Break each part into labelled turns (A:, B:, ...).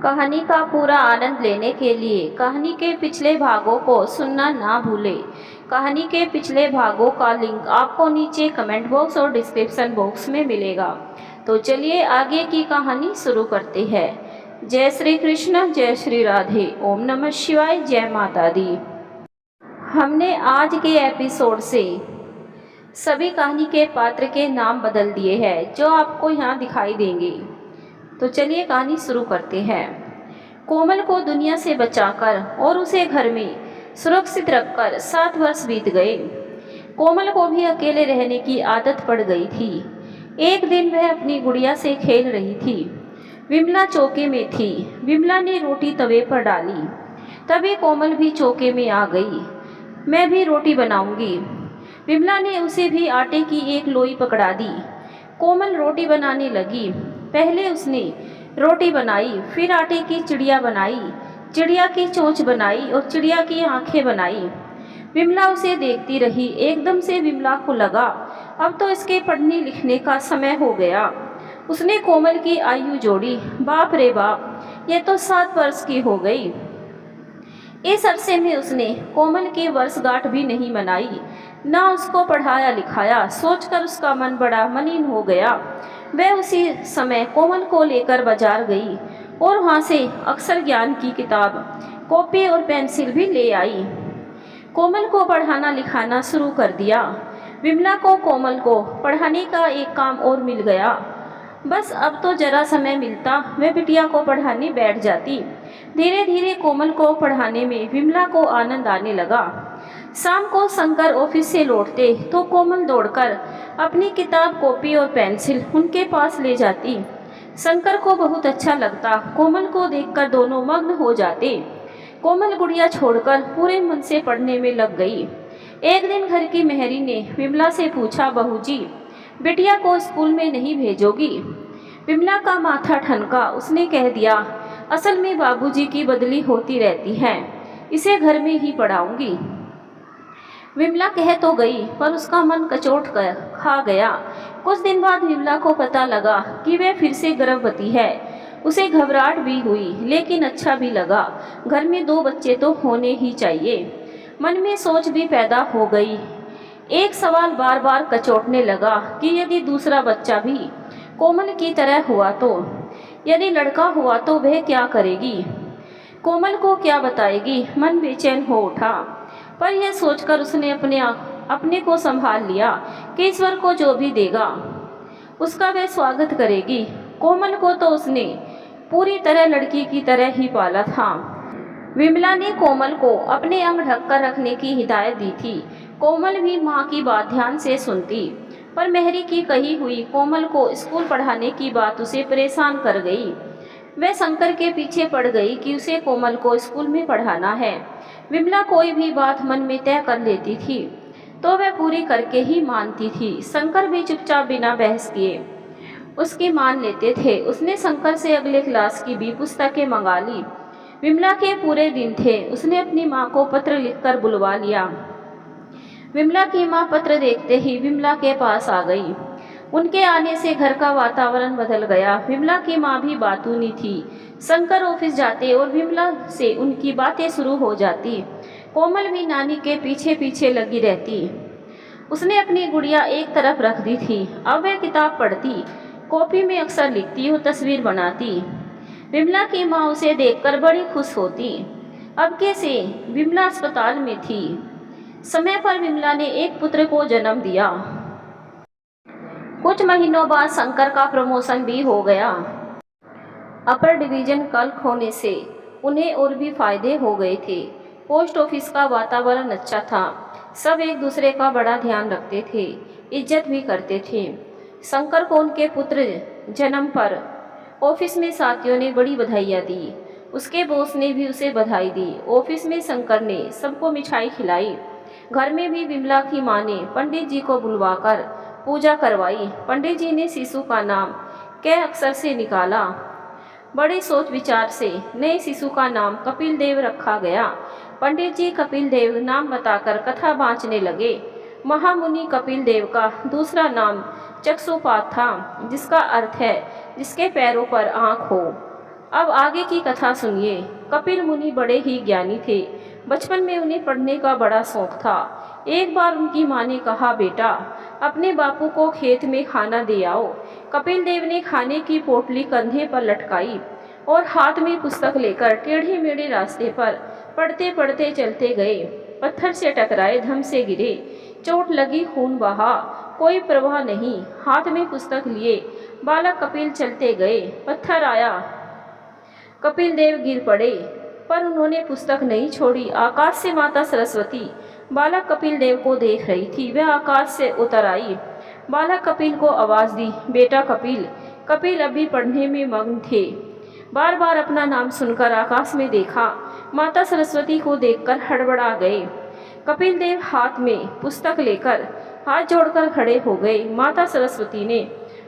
A: कहानी का पूरा आनंद लेने के लिए कहानी के पिछले भागों को सुनना ना भूलें। कहानी के पिछले भागों का लिंक आपको नीचे कमेंट बॉक्स और डिस्क्रिप्शन बॉक्स में मिलेगा। तो चलिए आगे की कहानी शुरू करते हैं। जय श्री कृष्ण, जय श्री राधे, ओम नमः शिवाय, जय माता दी। हमने आज के एपिसोड से सभी कहानी के पात्र के नाम बदल दिए हैं जो आपको यहाँ दिखाई देंगे। तो चलिए कहानी शुरू करते हैं। कोमल को दुनिया से बचाकर और उसे घर में सुरक्षित रखकर 7 वर्ष बीत गए। कोमल को भी अकेले रहने की आदत पड़ गई थी। एक दिन वह अपनी गुड़िया से खेल रही थी। विमला चौके में थी। विमला ने रोटी तवे पर डाली। तभी कोमल भी चौके में आ गई। मैं भी रोटी बनाऊंगी। विमला ने उसे भी आटे की एक लोई पकड़ा दी। कोमल रोटी बनाने लगी। पहले उसने रोटी बनाई, फिर आटे की चिड़िया बनाई, चिड़िया की चोंच बनाई और चिड़िया की आंखें बनाई। विमला उसे देखती रही। एकदम से विमला को लगा अब तो इसके पढ़ने लिखने का समय हो गया। उसने कोमल की आयु जोड़ी। बाप रे बाप, ये तो 7 वर्ष की हो गई। इस अरसे में उसने कोमल की वर्षगांठ भी नहीं मनाई, ना उसको पढ़ाया लिखाया। सोचकर उसका मन बड़ा मलिन हो गया। वह उसी समय कोमल को लेकर बाजार गई और वहाँ से अक्षर ज्ञान की किताब, कॉपी और पेंसिल भी ले आई। कोमल को पढ़ाना लिखाना शुरू कर दिया। विमला को कोमल को पढ़ाने का एक काम और मिल गया। बस अब तो जरा समय मिलता वह बिटिया को पढ़ाने बैठ जाती। धीरे धीरे कोमल को पढ़ाने में विमला को आनंद आने लगा। शाम को शंकर ऑफिस से लौटते तो कोमल दौड़कर अपनी किताब, कॉपी और पेंसिल उनके पास ले जाती। शंकर को बहुत अच्छा लगता। कोमल को देखकर दोनों मग्न हो जाते। कोमल गुड़िया छोड़कर पूरे मन से पढ़ने में लग गई। एक दिन घर की मेहरी ने विमला से पूछा, बहू जी, बिटिया को स्कूल में नहीं भेजोगी? विमला का माथा ठनका। उसने कह दिया, असल में बाबूजी की बदली होती रहती है, इसे घर में ही पढ़ाऊंगी। विमला कह तो गई पर उसका मन कचोट कर खा गया। कुछ दिन बाद विमला को पता लगा कि वह फिर से गर्भवती है। उसे घबराहट भी हुई लेकिन अच्छा भी लगा। घर में 2 बच्चे तो होने ही चाहिए। मन में सोच भी पैदा हो गई। एक सवाल बार बार कचोटने लगा कि यदि दूसरा बच्चा भी कोमल की तरह हुआ तो, यदि लड़का हुआ तो वह क्या करेगी, कोमल को क्या बताएगी। मन बेचैन हो उठा पर यह सोचकर उसने अपने को संभाल लिया कि ईश्वर को जो भी देगा उसका वह स्वागत करेगी। कोमल को तो उसने पूरी तरह लड़की की तरह ही पाला था। विमला ने कोमल को अपने अंग ढककर रखने की हिदायत दी थी। कोमल भी माँ की बात ध्यान से सुनती, पर मेहरी की कही हुई कोमल को स्कूल पढ़ाने की बात उसे परेशान कर गई। वह शंकर के पीछे पड़ गई कि उसे कोमल को स्कूल में पढ़ाना है। विमला कोई भी बात मन में तय कर लेती थी तो वह पूरी करके ही मानती थी। शंकर भी चुपचाप बिना बहस किए उसकी मान लेते थे। उसने शंकर से अगले क्लास की भी पुस्तकें मंगा ली। विमला के पूरे दिन थे। उसने अपनी माँ को पत्र लिखकर बुलवा लिया। विमला की माँ पत्र देखते ही विमला के पास आ गई। उनके आने से घर का वातावरण बदल गया। विमला की माँ भी बातूनी थी। शंकर ऑफिस जाते और विमला से उनकी बातें शुरू हो जाती। कोमल भी नानी के पीछे पीछे लगी रहती। उसने अपनी गुड़िया एक तरफ रख दी थी। अब वह किताब पढ़ती, कॉपी में अक्षर लिखती और तस्वीर बनाती। विमला की माँ उसे देखकर बड़ी खुश होती। अब कैसे विमला अस्पताल में थी। समय पर विमला ने एक पुत्र को जन्म दिया। कुछ महीनों बाद शंकर का प्रमोशन भी हो गया। अपर डिवीजन क्लर्क होने से उन्हें और भी फायदे हो गए थे। पोस्ट ऑफिस का वातावरण अच्छा था। सब एक दूसरे का बड़ा ध्यान रखते थे, इज्जत भी करते थे। शंकर को उनके पुत्र जन्म पर ऑफिस में साथियों ने बड़ी बधाइयाँ दी। उसके बॉस ने भी उसे बधाई दी। ऑफिस में शंकर ने सबको मिठाई खिलाई। घर में भी विमला की माँ ने पंडित जी को बुलवाकर पूजा करवाई। पंडित जी ने शिशु का नाम कै अक्षर से निकाला। बड़े सोच विचार से नए शिशु का नाम कपिल देव रखा गया। पंडित जी कपिल देव नाम बताकर कथा बाँचने लगे। महामुनि कपिल देव का दूसरा नाम चक्षुपात था, जिसका अर्थ है जिसके पैरों पर आँख हो। अब आगे की कथा सुनिए। कपिल मुनि बड़े ही ज्ञानी थे। बचपन में उन्हें पढ़ने का बड़ा शौक था। एक बार उनकी माँ ने कहा, बेटा अपने बापू को खेत में खाना दे आओ। कपिल देव ने खाने की पोटली कंधे पर लटकाई और हाथ में पुस्तक लेकर टेढ़े मेढ़े रास्ते पर पढ़ते पढ़ते चलते गए। पत्थर से टकराए, धम से गिरे, चोट लगी, खून बहा, कोई परवाह नहीं। हाथ में पुस्तक लिए बालक कपिल चलते गए। पत्थर आया, कपिल देव गिर पड़े, पर उन्होंने पुस्तक नहीं छोड़ी। आकाश से माता सरस्वती बालक कपिल देव को देख रही थी। वह आकाश से उतर आई, बालक कपिल को आवाज़ दी, बेटा कपिल। कपिल अभी पढ़ने में मग्न थे। बार बार अपना नाम सुनकर आकाश में देखा। माता सरस्वती को देखकर हड़बड़ा गए। कपिल देव हाथ में पुस्तक लेकर हाथ जोड़कर खड़े हो गए। माता सरस्वती ने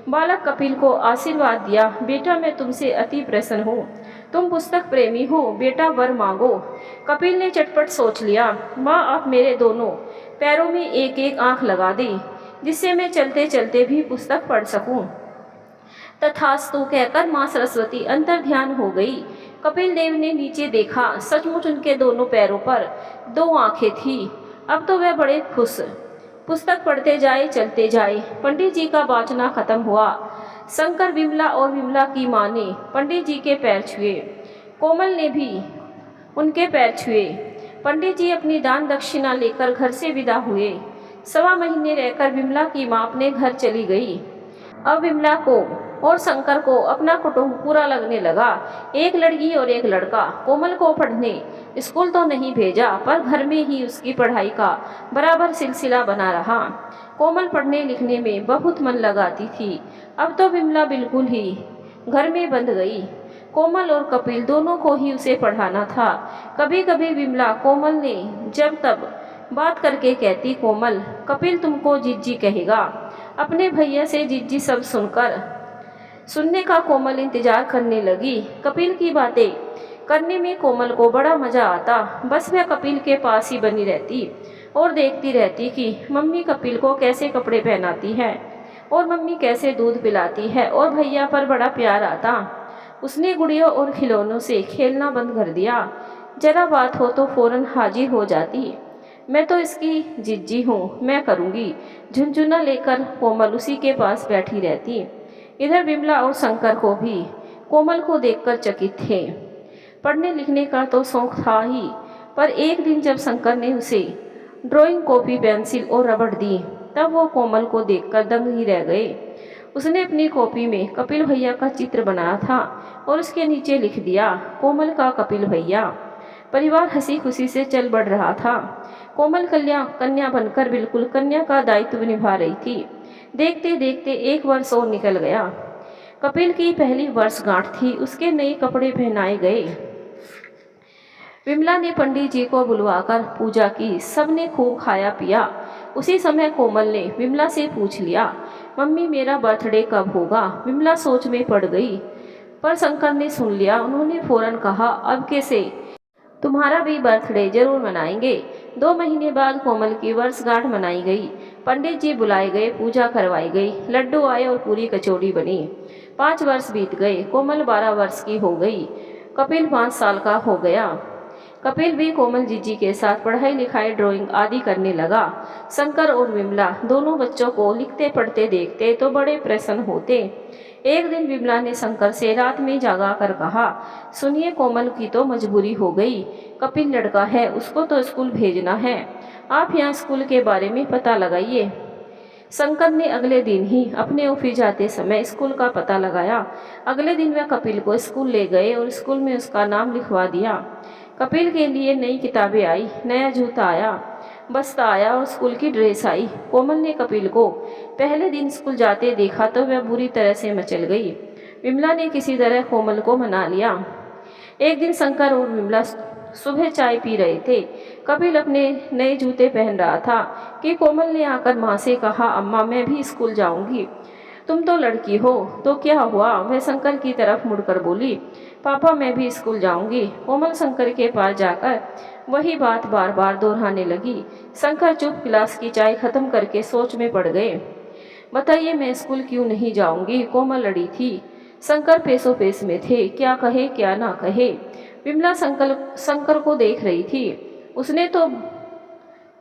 A: बालक कपिल को आशीर्वाद दिया, बेटा मैं तुमसे अति प्रसन्न हूँ, तुम पुस्तक प्रेमी हो, बेटा वर मांगो। कपिल ने चटपट सोच लिया, माँ आप मेरे दोनों पैरों में एक एक आँख लगा दी, जिससे मैं चलते चलते भी पुस्तक पढ़ सकूं। तथास्तु कहकर माँ सरस्वती अंतर ध्यान हो गई। कपिल देव ने नीचे देखा, सचमुच उनके दोनों पैरों पर दो आंखें थी। अब तो वह बड़े खुश। पुस्तक पढ़ते जाए, चलते जाए। पंडित जी का वाचना खत्म हुआ। शंकर, विमला और विमला की माँ ने पंडित जी के पैर छुए। कोमल ने भी उनके पैर छुए। पंडित जी अपनी दान दक्षिणा लेकर घर से विदा हुए। 1.25 महीने रहकर विमला की माँ अपने घर चली गई। अब विमला को और शंकर को अपना कुटुंब पूरा लगने लगा। एक लड़की और एक लड़का। कोमल को पढ़ने स्कूल तो नहीं भेजा, पर घर में ही उसकी पढ़ाई का बराबर सिलसिला बना रहा। कोमल पढ़ने लिखने में बहुत मन लगाती थी। अब तो विमला बिल्कुल ही घर में बंद गई। कोमल और कपिल दोनों को ही उसे पढ़ाना था। कभी कभी विमला कोमल ने जब तब बात करके कहती, कोमल कपिल तुमको जिज्जी कहेगा। अपने भैया से जिज्जी सब सुनने का कोमल इंतजार करने लगी। कपिल की बातें करने में कोमल को बड़ा मजा आता। बस वह कपिल के पास ही बनी रहती और देखती रहती कि मम्मी कपिल को कैसे कपड़े पहनाती है और मम्मी कैसे दूध पिलाती है, और भैया पर बड़ा प्यार आता। उसने गुड़ियों और खिलौनों से खेलना बंद कर दिया। जरा बात हो तो फौरन हाजिर हो जाती। मैं तो इसकी जिज्जी हूँ, मैं करूँगी। झुनझुना लेकर कोमल उसी के पास बैठी रहती। इधर विमला और शंकर को भी कोमल को देखकर चकित थे। पढ़ने लिखने का तो शौक था ही, पर एक दिन जब शंकर ने उसे ड्राइंग कॉपी, पेंसिल और रबड़ दी, तब वो कोमल को देखकर दंग ही रह गए। उसने अपनी कॉपी में कपिल भैया का चित्र बनाया था और उसके नीचे लिख दिया, कोमल का कपिल भैया। परिवार हंसी खुशी से चल बढ़ रहा था। कोमल कन्या बनकर बिल्कुल कन्या का दायित्व निभा रही थी। देखते देखते 1 वर्ष और निकल गया। कपिल की पहली वर्षगांठ थी। उसके नए कपड़े पहनाए गए। विमला ने पंडित जी को बुलवाकर पूजा की। सबने खूब खाया पिया। उसी समय कोमल ने विमला से पूछ लिया, मम्मी मेरा बर्थडे कब होगा? विमला सोच में पड़ गई, पर शंकर ने सुन लिया। उन्होंने फौरन कहा, अब कैसे, तुम्हारा भी बर्थडे जरूर मनाएंगे। 2 महीने बाद कोमल की वर्षगांठ मनाई गई। पंडित जी बुलाए गए, पूजा करवाई गई, लड्डू आए और पूरी कचौड़ी बनी। 5 वर्ष बीत गए। कोमल 12 वर्ष की हो गई। कपिल 5 साल का हो गया। कपिल भी कोमल जीजी के साथ पढ़ाई लिखाई, ड्राइंग आदि करने लगा। शंकर और विमला दोनों बच्चों को लिखते पढ़ते देखते तो बड़े प्रसन्न होते। एक दिन विमला ने शंकर से रात में जागा कर कहा, सुनिए कोमल की तो मजबूरी हो गई। कपिल लड़का है, उसको तो स्कूल भेजना है। आप यहाँ स्कूल के बारे में पता लगाइए। शंकर ने अगले दिन ही अपने ऑफिस जाते समय स्कूल का पता लगाया। अगले दिन वह कपिल को स्कूल ले गए और स्कूल में उसका नाम लिखवा दिया। कपिल के लिए नई किताबें आई, नया जूता आया, बस्ता आया और स्कूल की ड्रेस आई। कोमल ने कपिल को पहले दिन स्कूल जाते देखा तो वह बुरी तरह से मचल गई। विमला ने किसी तरह कोमल को मना लिया। एक दिन शंकर और विमला सुबह चाय पी रहे थे। कपिल अपने नए जूते पहन रहा था कि कोमल ने आकर माँ से कहा, अम्मा मैं भी स्कूल जाऊंगी। तुम तो लड़की हो तो क्या हुआ? वह शंकर की तरफ मुड़कर बोली, पापा मैं भी स्कूल जाऊंगी। कोमल शंकर के पास जाकर वही बात बार बार दोहराने लगी। शंकर चुप गिलास की चाय खत्म करके सोच में पड़ गए। बताइए मैं स्कूल क्यों नहीं जाऊंगी? कोमल लड़ी थी। शंकर पेशो पेश में थे, क्या कहे क्या ना कहे। विमला शंकर को देख रही थी। उसने तो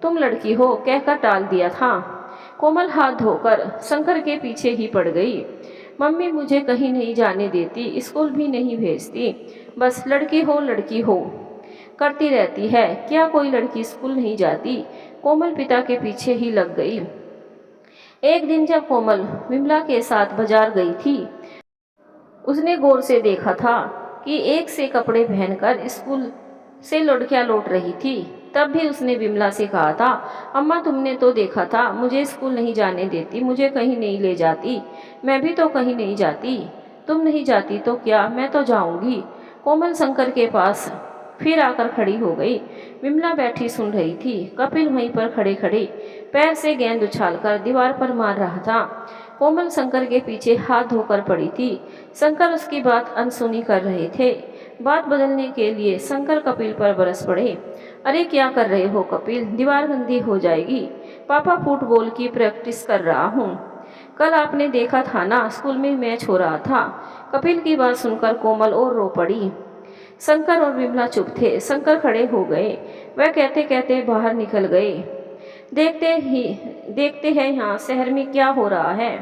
A: तुम लड़की हो कहकर टाल दिया था। कोमल हाथ धोकर शंकर के पीछे ही पड़ गई। मम्मी मुझे कहीं नहीं जाने देती, स्कूल भी नहीं भेजती, बस लड़की हो करती रहती है। क्या कोई लड़की स्कूल नहीं जाती? कोमल पिता के पीछे ही लग गई। एक दिन जब कोमल विमला के साथ बाजार गई थी, उसने गौर से देखा था कि एक से कपड़े पहनकर स्कूल से लड़कियां लौट रही थी। तब भी उसने विमला से कहा था, अम्मा तुमने तो देखा था, मुझे स्कूल नहीं जाने देती, मुझे कहीं नहीं ले जाती। मैं भी तो कहीं नहीं जाती। तुम नहीं जाती तो क्या, मैं तो जाऊंगी। कोमल शंकर के पास फिर आकर खड़ी हो गई। विमला बैठी सुन रही थी। कपिल वहीं पर खड़े खड़े पैर से गेंद उछालकर दीवार पर मार रहा था। कोमल शंकर के पीछे हाथ धोकर पड़ी थी। शंकर उसकी बात अनसुनी कर रहे थे। बात बदलने के लिए शंकर कपिल पर बरस पड़े। अरे क्या कर रहे हो कपिल, दीवार गंदी हो जाएगी। पापा फुटबॉल की प्रैक्टिस कर रहा हूँ। कल आपने देखा था ना, स्कूल में मैच हो रहा था। कपिल की बात सुनकर कोमल और रो पड़ी। शंकर और विमला चुप थे। शंकर खड़े हो गए। वह कहते कहते बाहर निकल गए। देखते हैं यहाँ शहर में क्या हो रहा है।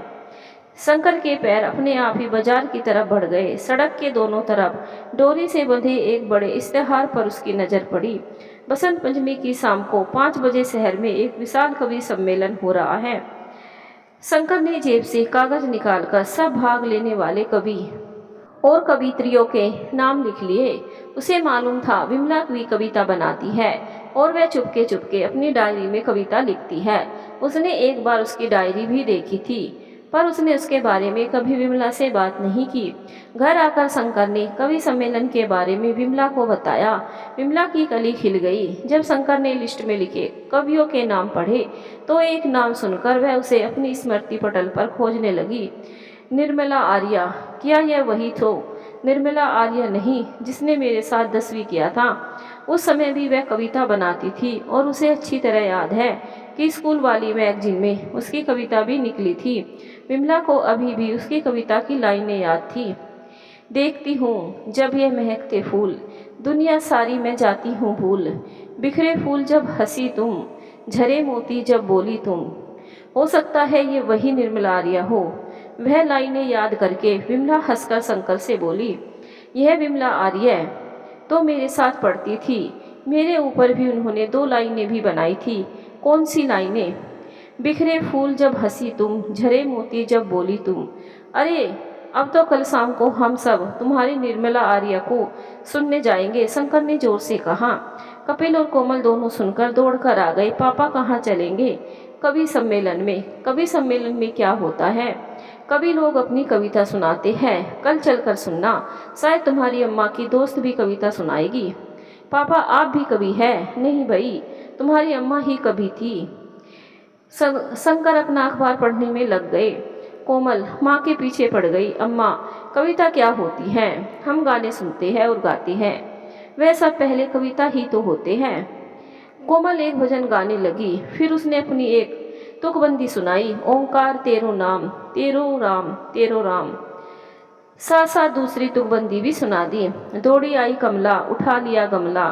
A: शंकर के पैर अपने आप ही बाजार की तरफ बढ़ गए। सड़क के दोनों तरफ डोरी से बंधे एक बड़े इश्तेहार पर उसकी नज़र पड़ी। बसंत पंचमी की शाम को 5 बजे शहर में एक विशाल कवि सम्मेलन हो रहा है। शंकर ने जेब से कागज निकालकर सब भाग लेने वाले कवि और कवित्रियों के नाम लिख लिए। उसे मालूम था विमला भी कविता बनाती है और वह चुपके चुपके अपनी डायरी में कविता लिखती है। उसने एक बार उसकी डायरी भी देखी थी, पर उसने उसके बारे में कभी विमला से बात नहीं की। घर आकर शंकर ने कवि सम्मेलन के बारे में विमला को बताया। विमला की कली खिल गई। जब शंकर ने लिस्ट में लिखे कवियों के नाम पढ़े तो एक नाम सुनकर वह उसे अपनी स्मृति पटल पर खोजने लगी। निर्मला आर्या। क्या यह वही तो निर्मला आर्या नहीं जिसने मेरे साथ 10वीं किया था? उस समय भी वह कविता बनाती थी और उसे अच्छी तरह याद है कि स्कूल वाली मैगजीन में उसकी कविता भी निकली थी। विमला को अभी भी उसकी कविता की लाइनें याद थी। देखती हूँ जब ये महकते फूल, दुनिया सारी मैं जाती हूँ भूल। बिखरे फूल जब हंसी तुम, झरे मोती जब बोली तुम। हो सकता है ये वही निर्मला आर्या हो। वह लाइनें याद करके विमला हंसकर शंकर से बोली, यह विमला आर्या तो मेरे साथ पढ़ती थी। मेरे ऊपर भी उन्होंने 2 लाइनें भी बनाई थी। कौन सी लाइनें? बिखरे फूल जब हंसी तुम, झरे मोती जब बोली तुम। अरे अब तो कल शाम को हम सब तुम्हारी निर्मला आर्या को सुनने जाएंगे, शंकर ने जोर से कहा। कपिल और कोमल दोनों सुनकर दौड़कर आ गए। पापा कहाँ चलेंगे? कवि सम्मेलन में। कवि सम्मेलन में क्या होता है? कवि लोग अपनी कविता सुनाते हैं, कल चलकर सुनना। शायद तुम्हारी अम्मा की दोस्त भी कविता सुनाएगी। पापा आप भी कवि है? नहीं भाई, तुम्हारी अम्मा ही कवि थी। शंकर अपना अखबार पढ़ने में लग गए। कोमल माँ के पीछे पड़ गई। अम्मा कविता क्या होती है? हम गाने सुनते हैं और गाते हैं, वह सब पहले कविता ही तो होते हैं। कोमल एक भजन गाने लगी। फिर उसने अपनी एक तुकबंदी सुनाई। ओंकार तेरो नाम, तेरो राम तेरो राम। साथ साथ दूसरी तुकबंदी भी सुना दी। दौड़ी आई कमला, उठा लिया गमला।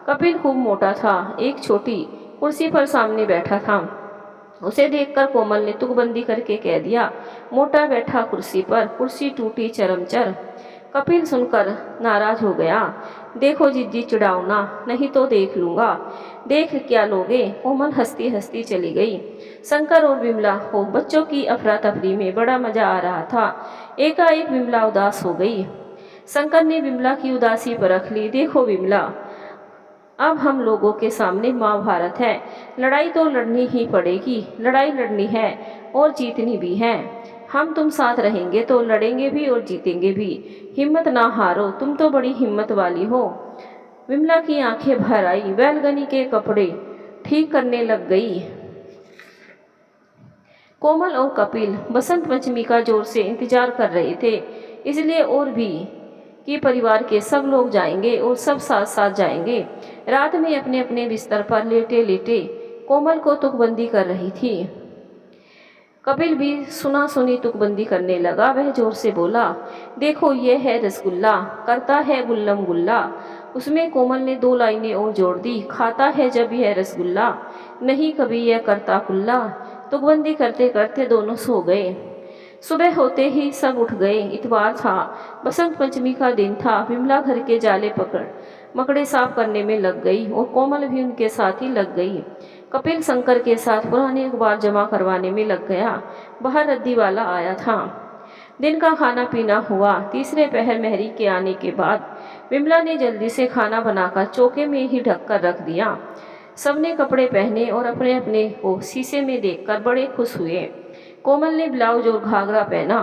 A: कपिल खूब मोटा था, एक छोटी कुर्सी पर सामने बैठा था। उसे देखकर कोमल ने तुकबंदी करके कह दिया, मोटा बैठा कुर्सी पर, कुर्सी टूटी चरमचर। कपिल सुनकर नाराज हो गया। देखो जिद्दी चिढ़ाओ ना, नहीं तो देख लूँगा। देख क्या लोगे? कोमल हंसती हंसती चली गई। शंकर और विमला को बच्चों की अफरा तफरी में बड़ा मजा आ रहा था। एकाएक विमला उदास हो गई। शंकर ने विमला की उदासी परख ली। देखो विमला, अब हम लोगों के सामने महाभारत है। लड़ाई तो लड़नी ही पड़ेगी। लड़ाई लड़नी है और जीतनी भी है। हम तुम साथ रहेंगे तो लड़ेंगे भी और जीतेंगे भी। हिम्मत ना हारो, तुम तो बड़ी हिम्मत वाली हो। विमला की आंखें भर आई। बैलगनी के कपड़े ठीक करने लग गई। कोमल और कपिल बसंत पंचमी का जोर से इंतजार कर रहे थे, इसलिए और भी कि परिवार के सब लोग जाएंगे और सब साथ साथ जाएंगे। रात में अपने अपने बिस्तर पर लेटे लेटे कोमल को तुकबंदी कर रही थी। कपिल भी सुना सुनी तुकबंदी करने लगा। वह जोर से बोला, देखो ये है रसगुल्ला, करता है गुल्लम गुल्ला। उसमें कोमल ने 2 लाइनें और जोड़ दी, खाता है जब यह रसगुल्ला, नहीं कभी यह करता कुल्ला। तुकबंदी करते करते दोनों सो गए। सुबह होते ही सब उठ गए। इतवार था, बसंत पंचमी का दिन था। विमला घर के जाले पकड़ मकड़े साफ करने में लग गई और कोमल भी उनके साथ ही लग गई। कपिल शंकर के साथ पुराने अखबार जमा करवाने में लग गया। बाहर रद्दी वाला आया था। दिन का खाना पीना हुआ। तीसरे पहर मेहरी के आने के बाद विमला ने जल्दी से खाना बनाकर चौके में ही ढक कर रख दिया। सबने कपड़े पहने और अपने अपने को शीशे में देखकर बड़े खुश हुए। कोमल ने ब्लाउज और घाघरा पहना,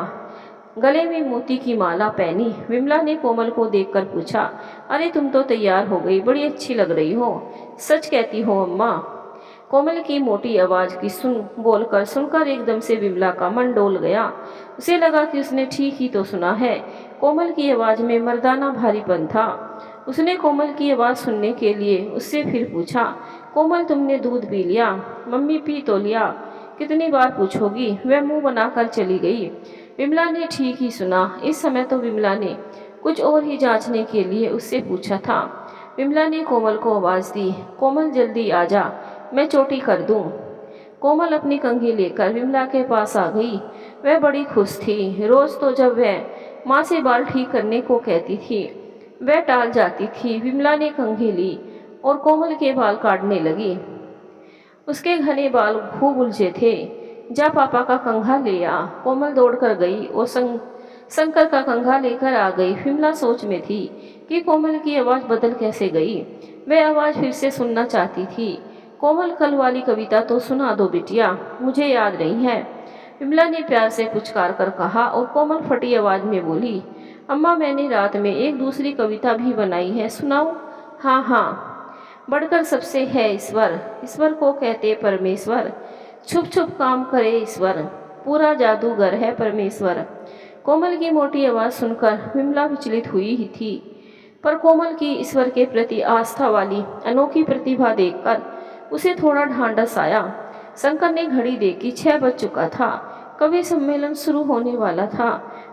A: गले में मोती की माला पहनी। विमला ने कोमल को देखकर पूछा, अरे तुम तो तैयार हो गई, बड़ी अच्छी लग रही हो। सच कहती हो अम्मा? कोमल की मोटी आवाज़ की सुनकर एकदम से विमला का मन डोल गया। उसे लगा कि उसने ठीक ही तो सुना है। कोमल की आवाज़ में मर्दाना भारीपन था। उसने कोमल की आवाज़ सुनने के लिए उससे फिर पूछा, कोमल तुमने दूध पी लिया? मम्मी पी तो लिया, कितनी बार पूछोगी? वह मुंह बनाकर चली गई। विमला ने ठीक ही सुना। इस समय तो विमला ने कुछ और ही जांचने के लिए उससे पूछा था। विमला ने कोमल को आवाज़ दी, कोमल जल्दी आ जा, मैं चोटी कर दूं। कोमल अपनी कंघी लेकर विमला के पास आ गई। वह बड़ी खुश थी। रोज़ तो जब वह माँ से बाल ठीक करने को कहती थी, वह टाल जाती थी। विमला ने कंघी ली और कोमल के बाल काटने लगी। उसके घने बाल खूब उलझे थे। जा पापा का कंघा ले आ। कोमल दौड़कर गई और शंकर का कंघा लेकर आ गई। विमला सोच में थी कि कोमल की आवाज़ बदल कैसे गई। वह आवाज़ फिर से सुनना चाहती थी। कोमल, कल वाली कविता तो सुना दो बिटिया, मुझे याद नहीं है। विमला ने प्यार से पुचकार कर कहा और कोमल फटी आवाज़ में बोली, अम्मा मैंने रात में एक दूसरी कविता भी बनाई है, सुनाऊं? हाँ हाँ, बढ़कर सबसे है ईश्वर, ईश्वर को कहते परमेश्वर, छुप छुप काम करे ईश्वर, पूरा जादूगर है परमेश्वर। कोमल की मोटी आवाज़ सुनकर विमला विचलित हुई ही थी, पर कोमल की ईश्वर के प्रति आस्था वाली अनोखी प्रतिभा देखकर उसे थोड़ा ढांढस आया। शंकर ने घड़ी देखी, 6 बज चुका था। कवि सम्मेलन शुरू होने वाला था।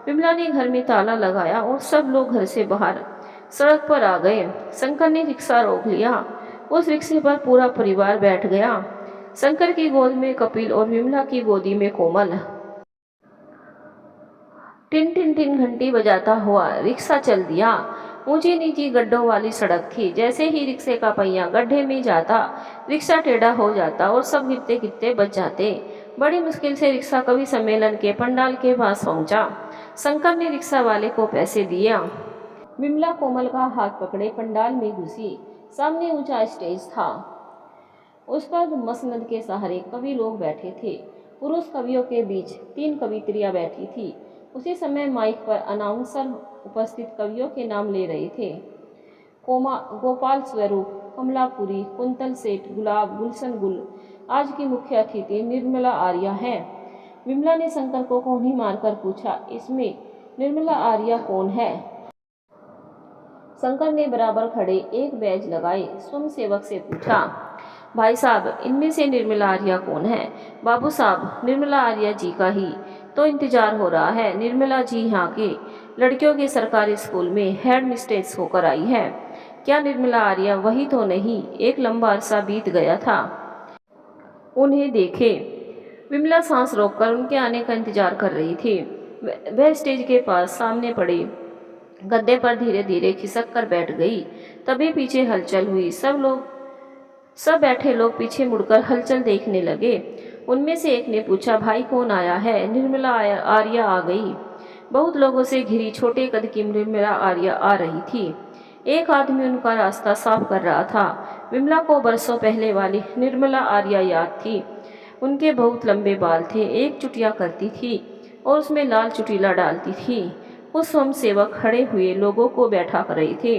A: विमला ने घर में ताला लगाया और सब लोग घर से बाहर सड़क पर आ गए। शंकर ने रिक्शा रोक लिया। उस रिक्शे पर पूरा परिवार बैठ गया। शंकर की गोद में कपिल और विमला की गोदी में कोमल। टिन टिन टिन घंटी बजाता हुआ रिक्शा चल दिया। ऊंची नीची गड्ढों वाली सड़क थी। जैसे ही रिक्शे का पहिया गड्ढे में जाता, रिक्शा टेढ़ा हो जाता और सब गिरते गिरते बच जाते। बड़ी मुश्किल से रिक्शा कवि सम्मेलन के पंडाल के पास पहुंचा। शंकर ने रिक्शा वाले को पैसे दिया। विमला कोमल का हाथ पकड़े पंडाल में घुसी। सामने ऊंचा स्टेज था। उस पर मसनद के सहारे कवि लोग बैठे थे। पुरुष कवियों के बीच 3 कवित्रियां बैठी थी। उसी समय माइक पर अनाउंसर उपस्थित कवियों के नाम ले रहे थे। गोपाल स्वरूप, कमलापुरी, कुंतल सेठ, गुलाब, गुलशन गुल। आज की मुख्य अतिथि निर्मला आर्या हैं। विमला ने शंकर को कोहनी मारकर पूछा, इसमें निर्मला आर्या कौन है? शंकर ने बराबर खड़े एक बैज लगाए स्वयं सेवक से पूछा, भाई साहब इनमें से निर्मला आर्या कौन है? बाबू साहब, निर्मला आर्या जी का ही तो इंतजार हो रहा है। निर्मला जी यहाँ के लड़कियों के सरकारी स्कूल में हेड मिस्ट्रेस होकर आई है। क्या निर्मला आर्या वही तो नहीं? एक लंबा अरसा बीत गया था उन्हें देखे। विमला सांस रोककर उनके आने का इंतजार कर रही थी। वह स्टेज के पास सामने पड़े गद्दे पर धीरे धीरे खिसक कर बैठ गई। तभी पीछे हलचल हुई। सब बैठे लोग पीछे मुड़कर हलचल देखने लगे। उनमें से एक ने पूछा, भाई कौन आया है? निर्मला आर्या आ गई। बहुत लोगों से घिरी छोटे कद की निर्मला आर्या आ रही थी। एक आदमी उनका रास्ता साफ कर रहा था। विमला को बरसों पहले वाली निर्मला आर्या याद थी। उनके बहुत लंबे बाल थे, एक चुटिया करती थी और उसमें लाल चुटीला डालती थी। कुछ स्वयंसेवक खड़े हुए लोगों को बैठा कर रहे थे।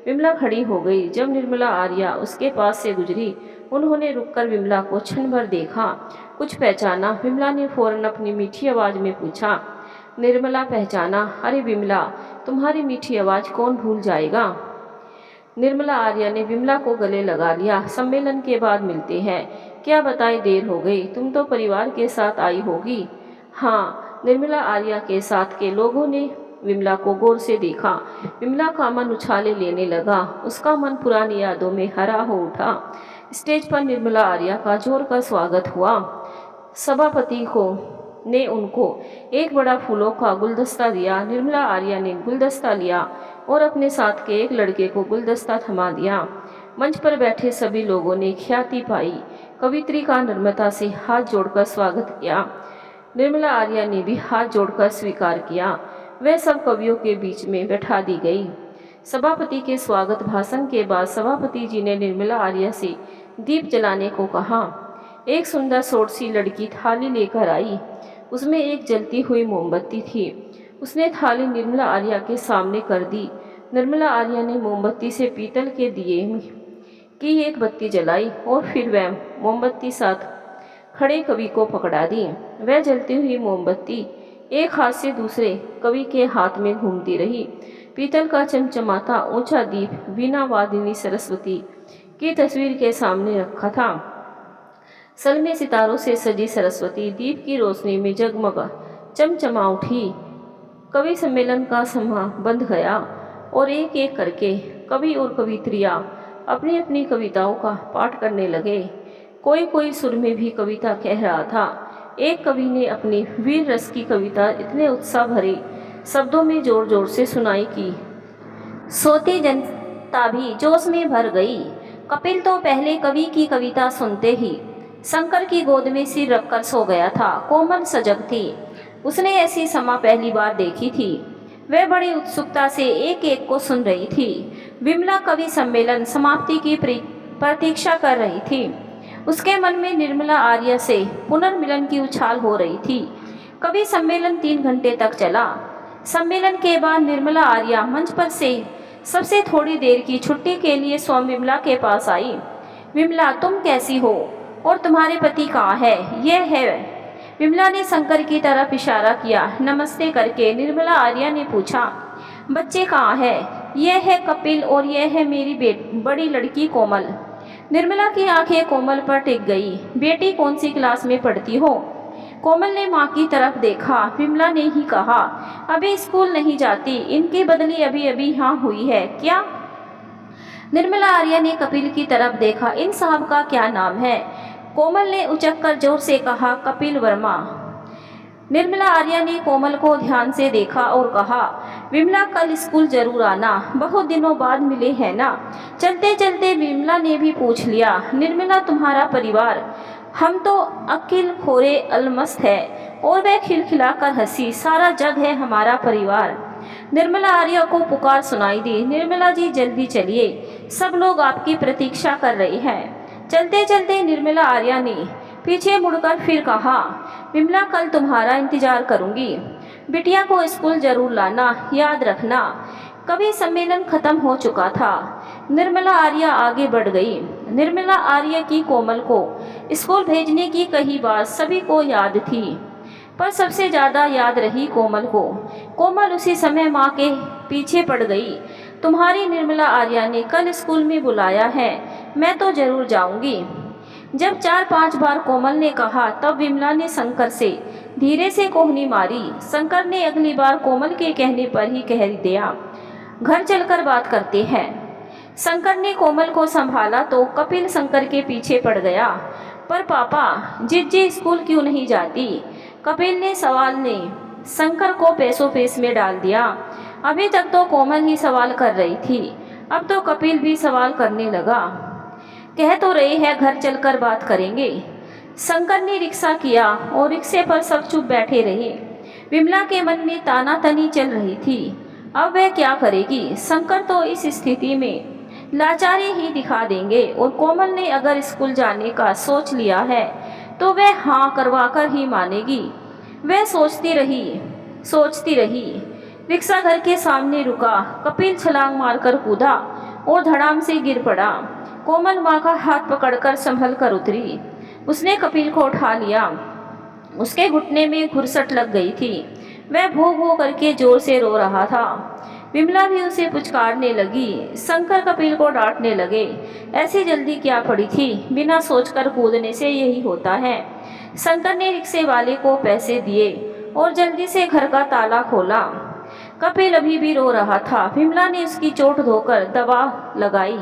A: विमला खड़ी हो गई। जब निर्मला आर्या उसके पास से गुजरी, उन्होंने रुककर विमला को क्षण भर देखा, कुछ पहचाना। विमला ने फौरन अपनी मीठी आवाज़ में पूछा, निर्मला पहचाना? अरे विमला, तुम्हारी मीठी आवाज़ कौन भूल जाएगा। निर्मला आर्या ने विमला को गले लगा लिया। सम्मेलन के बाद मिलते हैं। क्या बताएं, देर हो गई। तुम तो परिवार के साथ आई होगी। हाँ, निर्मला आर्या के साथ के लोगों ने विमला को गौर से देखा। विमला का मन उछाले लेने लगा। उसका मन पुरानी यादों में हरा हो उठा। स्टेज पर निर्मला आर्या का जोर का स्वागत हुआ। सभापति ने उनको एक बड़ा फूलों का गुलदस्ता दिया। निर्मला आर्या ने गुलदस्ता लिया और अपने साथ के एक लड़के को गुलदस्ता थमा दिया। मंच पर बैठे सभी लोगों ने ख्याति पाई। कवित्री का नम्रता से हाथ जोड़कर स्वागत किया। निर्मला आर्या ने भी हाथ जोड़कर स्वीकार किया। वह सब कवियों के बीच में बैठा दी गई। सभापति के स्वागत भाषण के बाद सभापति जी ने निर्मला आर्या से दीप जलाने को कहा। एक सुंदर सोट सी लड़की थाली लेकर आई। उसमें एक जलती हुई मोमबत्ती थी। उसने थाली निर्मला आर्या के सामने कर दी। निर्मला आर्या ने मोमबत्ती से पीतल के दिए की एक बत्ती जलाई और फिर वह मोमबत्ती साथ खड़े कवि को पकड़ा दी। वह जलती हुई मोमबत्ती एक हाथ से दूसरे कवि के हाथ में घूमती रही। पीतल का चमचमाता ऊंचा दीप वीणा वादिनी सरस्वती की तस्वीर के सामने रखा था। सलमे सितारों से सजी सरस्वती दीप की रोशनी में जगमग चमचमा उठी। कवि सम्मेलन का समय बंध गया और एक एक करके कवि और कवित्रियां अपनी अपनी कविताओं का पाठ करने लगे। कोई कोई सुर में भी कविता कह रहा था। एक कवि ने अपनी वीर रस की कविता इतने उत्साह भरे शब्दों में जोर जोर से सुनाई कि सोती जनता भी जोश में भर गई। कपिल तो पहले कवि की कविता सुनते ही शंकर की गोद में सिर रखकर सो गया था। कोमल सजग थी। उसने ऐसी समा पहली बार देखी थी। वह बड़ी उत्सुकता से एक एक को सुन रही थी। विमला कवि सम्मेलन समाप्ति की प्रतीक्षा कर रही थी। उसके मन में निर्मला आर्या से पुनर्मिलन की उछाल हो रही थी। कवि सम्मेलन 3 घंटे तक चला। सम्मेलन के बाद निर्मला आर्या मंच पर से सबसे थोड़ी देर की छुट्टी के लिए स्वामी विमला के पास आई। विमला, तुम कैसी हो और तुम्हारे पति कहाँ है? यह है। विमला ने शंकर की तरफ इशारा किया। नमस्ते करके निर्मला आर्या ने पूछा, बच्चे कहाँ है? यह है कपिल और यह है मेरी बड़ी लड़की कोमल। निर्मला की आंखें कोमल पर टिक गई। बेटी, कौन सी क्लास में पढ़ती हो? कोमल ने माँ की तरफ देखा। विमला ने ही कहा, अभी स्कूल नहीं जाती। इनकी बदली अभी अभी यहाँ हुई है क्या? निर्मला आर्या ने कपिल की तरफ देखा। इन साहब का क्या नाम है? कोमल ने उचककर जोर से कहा, कपिल वर्मा। निर्मला आर्या ने कोमल को ध्यान से देखा और कहा, विमला कल स्कूल जरूर आना। बहुत दिनों बाद मिले हैं ना। चलते चलते विमला ने भी पूछ लिया, निर्मला तुम्हारा परिवार? हम तो अकिल खोरे अलमस्त है। और वह खिलखिलाकर हंसी। सारा जग है हमारा परिवार। निर्मला आर्या को पुकार सुनाई दी, निर्मला जी जल्दी चलिए, सब लोग आपकी प्रतीक्षा कर रहे हैं। चलते चलते निर्मला आर्या ने पीछे मुड़कर फिर कहा, विमला कल तुम्हारा इंतजार करूंगी। बिटिया को स्कूल जरूर लाना, याद रखना। कवि सम्मेलन खत्म हो चुका था। निर्मला आर्या आगे बढ़ गई। निर्मला आर्या की कोमल को स्कूल भेजने की कई बात सभी को याद थी, पर सबसे ज़्यादा याद रही कोमल को। कोमल उसी समय माँ के पीछे पड़ गई। तुम्हारी निर्मला आर्या ने कल स्कूल में बुलाया है, मैं तो जरूर जाऊंगी। जब 4-5 बार कोमल ने कहा, तब विमला ने शंकर से धीरे से कोहनी मारी। शंकर ने अगली बार कोमल के कहने पर ही कह दिया, घर चलकर बात करते हैं। शंकर ने कोमल को संभाला तो कपिल शंकर के पीछे पड़ गया। पर पापा, जिज्जी स्कूल क्यों नहीं जाती? कपिल ने सवाल ने शंकर को पेशो पेश में डाल दिया। अभी तक तो कोमल ही सवाल कर रही थी, अब तो कपिल भी सवाल करने लगा। कह तो रहे हैं घर चलकर बात करेंगे। शंकर ने रिक्शा किया और रिक्शे पर सब चुप बैठे रहे। विमला के मन में तानातनी चल रही थी। अब वह क्या करेगी? शंकर तो इस स्थिति में लाचारी ही दिखा देंगे और कोमल ने अगर स्कूल जाने का सोच लिया है तो वह हाँ करवाकर ही मानेगी। वह सोचती रही। रिक्शा घर के सामने रुका। कपिल छलांग मारकर कूदा और धड़ाम से गिर पड़ा। कोमल माँ का हाथ पकड़कर संभल कर उतरी। उसने कपिल को उठा लिया। उसके घुटने में घुरसट लग गई थी। वह भू भू करके जोर से रो रहा था। विमला भी उसे पुचकारने लगी। शंकर कपिल को डांटने लगे। ऐसी जल्दी क्या पड़ी थी, बिना सोचकर कूदने से यही होता है। शंकर ने रिक्शे वाले को पैसे दिए और जल्दी से घर का ताला खोला। कपिल अभी भी रो रहा था। विमला ने उसकी चोट धोकर दवा लगाई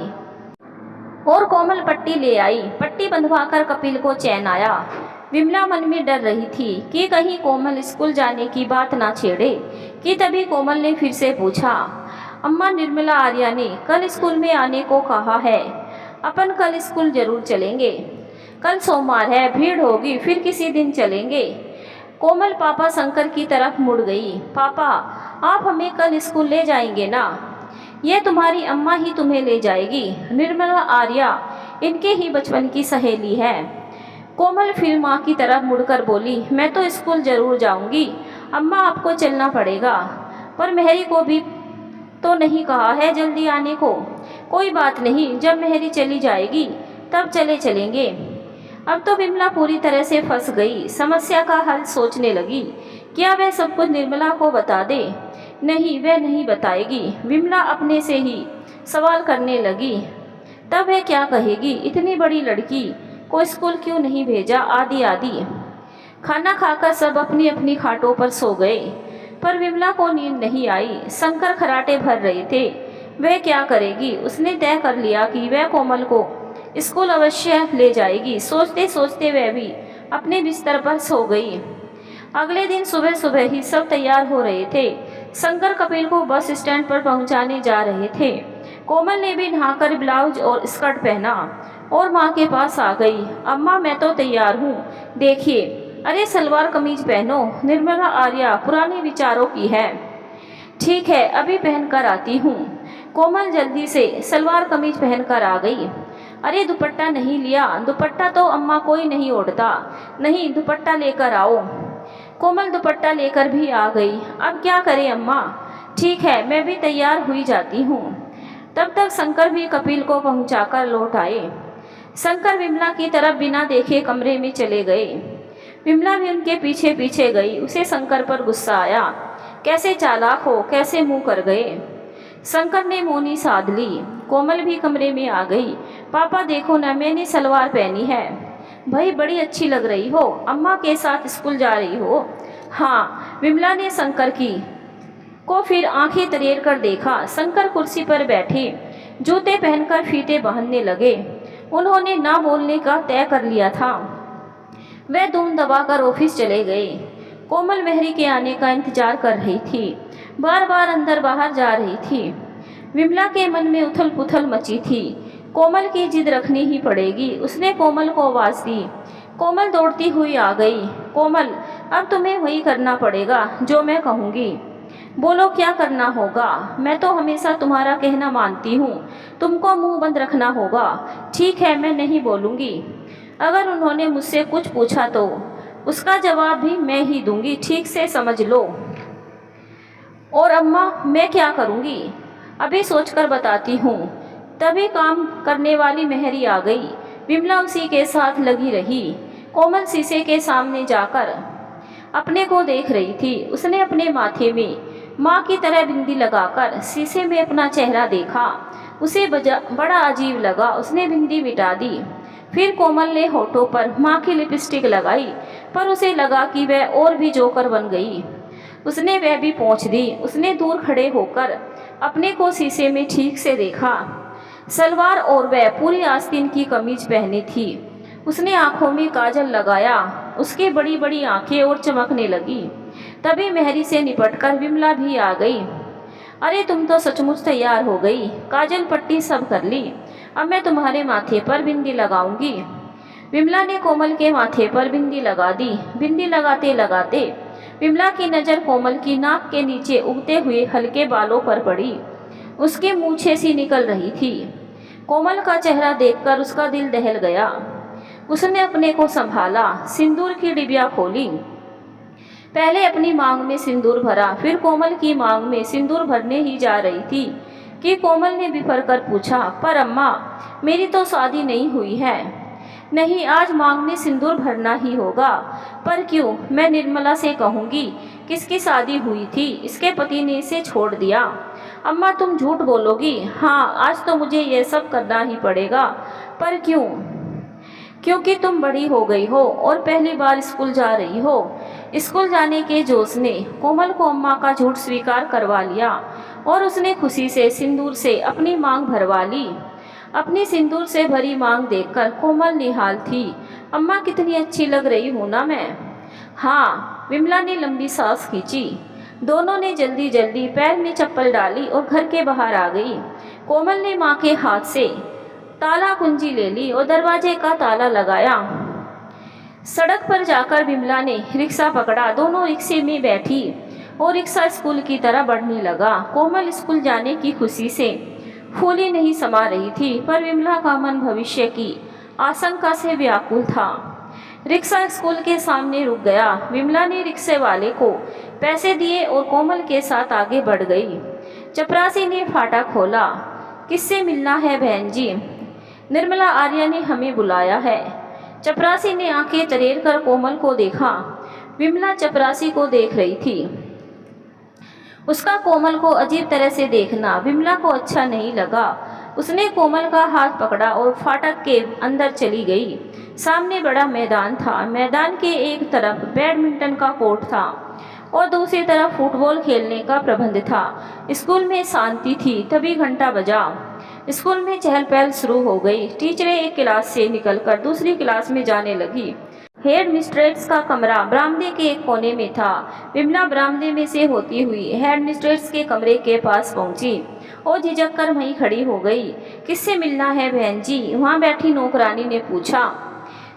A: और कोमल पट्टी ले आई। पट्टी बंधवाकर कपिल को चैन आया। विमला मन में डर रही थी कि कहीं कोमल स्कूल जाने की बात ना छेड़े कि तभी कोमल ने फिर से पूछा, अम्मा निर्मला आर्या ने कल स्कूल में आने को कहा है। अपन कल स्कूल जरूर चलेंगे। कल सोमवार है, भीड़ होगी, फिर किसी दिन चलेंगे। कोमल पापा शंकर की तरफ मुड़ गई। पापा, आप हमें कल स्कूल ले जाएंगे ना? यह तुम्हारी अम्मा ही तुम्हें ले जाएगी। निर्मला आर्या इनके ही बचपन की सहेली है। कोमल फिर माँ की तरफ मुड़कर बोली, मैं तो स्कूल जरूर जाऊंगी। अम्मा, आपको चलना पड़ेगा, पर मेहरी को भी तो नहीं कहा है जल्दी आने को। कोई बात नहीं, जब मेहरी चली जाएगी तब चलेंगे। अब तो विमला पूरी तरह से फंस गई। समस्या का हल सोचने लगी। क्या वह सब कुछ निर्मला को बता दे? नहीं, वह नहीं बताएगी। विमला अपने से ही सवाल करने लगी। तब वह क्या कहेगी, इतनी बड़ी लड़की को स्कूल क्यों नहीं भेजा, आदि आदि। खाना खाकर सब अपनी अपनी खाटों पर सो गए, पर विमला को नींद नहीं आई। शंकर खराटे भर रहे थे। वह क्या करेगी? उसने तय कर लिया कि वह कोमल को स्कूल अवश्य ले जाएगी। सोचते सोचते वह भी अपने बिस्तर पर सो गई। अगले दिन सुबह सुबह ही सब तैयार हो रहे थे। शंकर कपिल को बस स्टैंड पर पहुंचाने जा रहे थे। कोमल ने भी नहाकर ब्लाउज और स्कर्ट पहना और माँ के पास आ गई। अम्मा, मैं तो तैयार हूँ, देखिए। अरे सलवार कमीज पहनो। निर्मला आर्या पुराने विचारों की है। ठीक है, अभी पहन कर आती हूँ। कोमल जल्दी से सलवार कमीज पहनकर आ गई। अरे दुपट्टा नहीं लिया? दुपट्टा तो अम्मा कोई नहीं ओढ़ता। नहीं, दुपट्टा लेकर आओ। कोमल दुपट्टा लेकर भी आ गई। अब क्या करें अम्मा? ठीक है, मैं भी तैयार हुई जाती हूँ। तब तक शंकर भी कपिल को पहुँचाकर लौट आए। शंकर विमला की तरफ बिना देखे कमरे में चले गए। विमला भी उनके पीछे पीछे गई। उसे शंकर पर गुस्सा आया। कैसे चालाक हो, कैसे मुंह कर गए। शंकर ने मौनी साध ली। कोमल भी कमरे में आ गई। पापा देखो ना, मैंने सलवार पहनी है। भाई, बड़ी अच्छी लग रही हो। अम्मा के साथ स्कूल जा रही हो? हाँ। विमला ने शंकर की को फिर आंखें तरेर कर देखा। शंकर कुर्सी पर बैठे जूते पहनकर फीते बांधने लगे। उन्होंने ना बोलने का तय कर लिया था। वह धूम दबाकर ऑफिस चले गए। कोमल मेहरी के आने का इंतजार कर रही थी। बार बार अंदर बाहर जा रही थी। विमला के मन में उथल पुथल मची थी। कोमल की जिद रखनी ही पड़ेगी। उसने कोमल को आवाज़ दी। कोमल दौड़ती हुई आ गई। कोमल, अब तुम्हें वही करना पड़ेगा जो मैं कहूँगी। बोलो, क्या करना होगा? मैं तो हमेशा तुम्हारा कहना मानती हूँ। तुमको मुंह बंद रखना होगा। ठीक है, मैं नहीं बोलूँगी। अगर उन्होंने मुझसे कुछ पूछा तो उसका जवाब भी मैं ही दूंगी, ठीक से समझ लो। और अम्मा, मैं क्या करूँगी? अभी सोचकर बताती हूँ। तभी काम करने वाली मेहरी आ गई। विमला उसी के साथ लगी रही। कोमल शीशे के सामने जाकर अपने को देख रही थी। उसने अपने माथे में माँ की तरह बिंदी लगाकर शीशे में अपना चेहरा देखा। उसे बड़ा अजीब लगा। उसने बिंदी मिटा दी। फिर कोमल ने होठों पर माँ की लिपस्टिक लगाई, पर उसे लगा कि वह और भी जोकर बन गई। उसने वह भी पोंछ दी। उसने दूर खड़े होकर अपने को शीशे में ठीक से देखा। सलवार और वह पूरी आस्तीन की कमीज पहनी थी। उसने आंखों में काजल लगाया। उसकी बड़ी बड़ी आंखें और चमकने लगी। तभी मेहरी से निपटकर विमला भी आ गई। अरे, तुम तो सचमुच तैयार हो गई। काजल पट्टी सब कर ली। अब मैं तुम्हारे माथे पर बिंदी लगाऊंगी। विमला ने कोमल के माथे पर बिंदी लगा दी। बिंदी लगाते लगाते विमला की नज़र कोमल की नाक के नीचे उगते हुए हल्के बालों पर पड़ी। उसकी मूछें सी निकल रही थी। कोमल का चेहरा देखकर उसका दिल दहल गया। उसने अपने को संभाला। सिंदूर की डिबिया खोली। पहले अपनी मांग में सिंदूर भरा, फिर कोमल की मांग में सिंदूर भरने ही जा रही थी कि कोमल ने बिफर कर पूछा, पर अम्मा, मेरी तो शादी नहीं हुई है। नहीं, आज मांग में सिंदूर भरना ही होगा। पर क्यों? मैं निर्मला से कहूँगी किसकी शादी हुई थी। इसके पति ने इसे छोड़ दिया। अम्मा तुम झूठ बोलोगी? हाँ, आज तो मुझे ये सब करना ही पड़ेगा। पर क्यों? क्योंकि तुम बड़ी हो गई हो और पहली बार स्कूल जा रही हो। स्कूल जाने के जोश ने कोमल को अम्मा का झूठ स्वीकार करवा लिया और उसने खुशी से सिंदूर से अपनी मांग भरवा ली। अपनी सिंदूर से भरी मांग देखकर कोमल निहाल थी। अम्मा कितनी अच्छी लग रही हूँ ना मैं? हाँ, विमला ने लंबी सांस खींची। दोनों ने जल्दी जल्दी पैर में चप्पल डाली और घर के बाहर आ गई। कोमल ने माँ के हाथ से ताला कुंजी ले ली और दरवाजे का ताला लगाया। सड़क पर जाकर विमला ने रिक्शा पकड़ा। दोनों रिक्शे में बैठी और रिक्शा स्कूल की तरह बढ़ने लगा। कोमल स्कूल जाने की खुशी से फूली नहीं समा रही थी, पर विमला का मन भविष्य की आशंका से व्याकुल था। रिक्शा स्कूल के सामने रुक गया। विमला ने रिक्शे वाले को पैसे दिए और कोमल के साथ आगे बढ़ गई। चपरासी ने फाटक खोला। किससे मिलना है बहन जी? निर्मला आर्या ने हमें बुलाया है। चपरासी ने आंखें तरेर कर कोमल को देखा। विमला चपरासी को देख रही थी। उसका कोमल को अजीब तरह से देखना विमला को अच्छा नहीं लगा। उसने कोमल का हाथ पकड़ा और फाटक के अंदर चली गई। सामने बड़ा मैदान था। मैदान के एक तरफ बैडमिंटन का कोर्ट था और दूसरी तरफ फुटबॉल खेलने का प्रबंध था। स्कूल में शांति थी। तभी घंटा बजा। स्कूल में चहल पहल शुरू हो गई। टीचरें एक क्लास से निकलकर दूसरी क्लास में जाने लगी। हेड मिस्ट्रेस का कमरा बरामदे के एक कोने में था। विमला बरामदे में से होती हुई हेड मिस्ट्रेस के कमरे के पास पहुंची और झिझक कर वहीं खड़ी हो गई। किससे मिलना है बहन जी? वहां बैठी नौकरानी ने पूछा।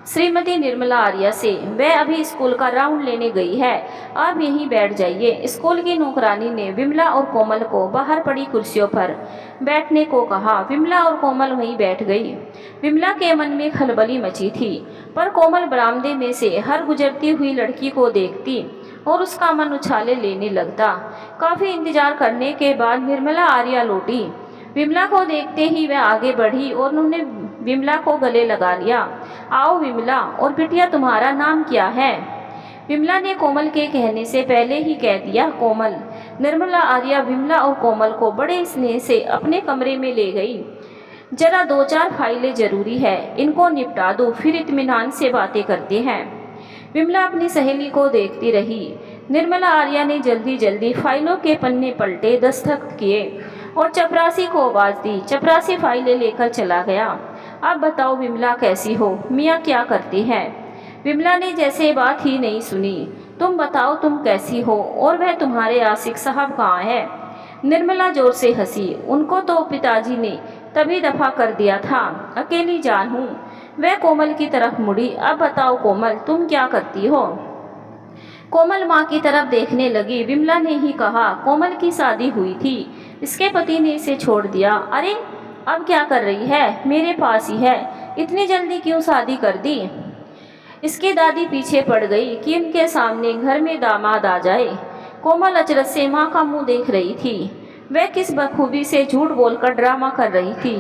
A: श्रीमती निर्मला आर्या से। वह अभी स्कूल का राउंड लेने गई है, आप यहीं बैठ जाइए। स्कूल की नौकरानी ने विमला और कोमल को बाहर पड़ी कुर्सियों पर बैठने को कहा। विमला और कोमल वहीं बैठ गई। विमला के मन में खलबली मची थी, पर कोमल बरामदे में से हर गुजरती हुई लड़की को देखती और उसका मन उछाले लेने लगता। काफ़ी इंतजार करने के बाद निर्मला आर्या लौटी। विमला को देखते ही वह आगे बढ़ी और उन्होंने विमला को गले लगा लिया। आओ विमला, और बिटिया तुम्हारा नाम क्या है? विमला ने कोमल के कहने से पहले ही कह दिया कोमल। निर्मला आर्या विमला और कोमल को बड़े स्नेह से अपने कमरे में ले गई। जरा 2-4 फाइलें जरूरी है, इनको निपटा दो, फिर इत्मीनान से बातें करते हैं। विमला अपनी सहेली को देखती रही। निर्मला आर्या ने जल्दी जल्दी फाइलों के पन्ने पलटे, दस्तखत किए और चपरासी को आवाज़ दी। चपरासी फाइलें लेकर चला गया। अब बताओ विमला कैसी हो? मियाँ क्या करती हैं? विमला ने जैसे बात ही नहीं सुनी। तुम बताओ तुम कैसी हो, और वह तुम्हारे आशिक साहब कहाँ है? निर्मला जोर से हंसी। उनको तो पिताजी ने तभी दफा कर दिया था, अकेली जान हूँ। वह कोमल की तरफ मुड़ी। अब बताओ कोमल, तुम क्या करती हो? कोमल माँ की तरफ देखने लगी। विमला ने ही कहा, कोमल की शादी हुई थी, इसके पति ने इसे छोड़ दिया। अरे अब क्या कर रही है? मेरे पास ही है। इतनी जल्दी क्यों शादी कर दी? इसकी दादी पीछे पड़ गई कि उनके सामने घर में दामाद आ जाए। कोमल अचरज से माँ का मुंह देख रही थी। वह किस बखूबी से झूठ बोलकर ड्रामा कर रही थी।